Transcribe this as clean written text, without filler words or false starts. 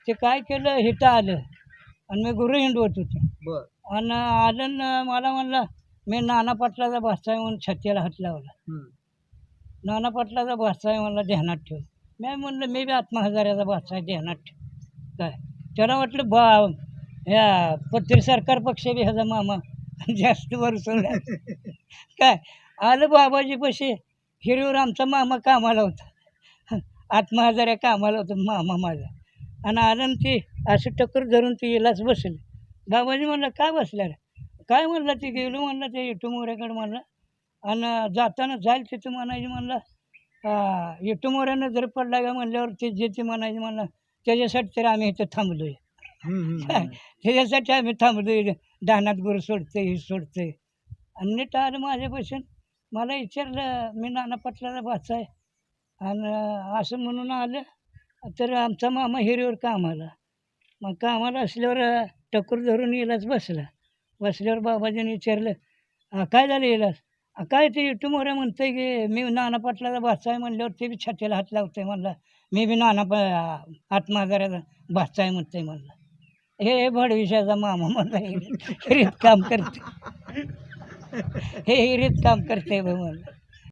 ते काय केलं इथं आलं आणि मी गुरु हिंडवत होते बर आणि आलं न मला म्हणलं मी नाना पाटलाचा भाचा आहे म्हणून छातीला हात लावला. नाना पाटलाचा भाचा आहे मला ध्यानात ठेव. मी म्हणलं मी बी आत्मा हजाराचा भाचा आहे ध्यानात ठेव. काय त्याला वाटलं ह्या पत्रि सरकार पक्ष बी ह्याचा मामा जास्त वरसवला. काय आलं बाबाजी पशी हिरीवर आमचा मामा कामाला होता. आत्मा हजाऱ्या कामाला होता मामा माझा. आणि आलं न ते असं टक्कर धरून ते येलाच बसले. बाबाजी म्हणलं काय बसल्या रे काय म्हणलं ते गेलो म्हणलं ते इटू मोऱ्याकडे म्हणलं आणि जाताना जाईल तिथं म्हणायचं म्हणलं इटू मोऱ्यानं जर पडला का म्हणल्यावर ते जे ते म्हणायचं म्हणलं त्याच्यासाठी तर आम्ही इथं थांबलो आहे. त्याच्यासाठी आम्ही थांबलो आहे दानात गुरु सोडते हे सोडते. आणि नीट आलं माझ्यापासून मला विचारलं मी नाना पाटलाचा भाचा आहे आणि असं म्हणून आलं तर आमचा मामा हिरीवर कामाला. मग कामाला असल्यावर टकर धरून येलाच बसल्यावर बाबाजीने विचारलं काय झालं येलास काय ते इटू मोऱ्या म्हणतंय की मी नाना पाटलाचा भाचा आहे म्हणल्यावर ते बी छातीला हात लावतंय म्हणला मी बी आत्मा हजाराचा भाचा आहे म्हणतंय म्हणला. हे भडविशाचा मामा म्हणला हिरीत काम करते हे हिरीत काम करते म्हणलं.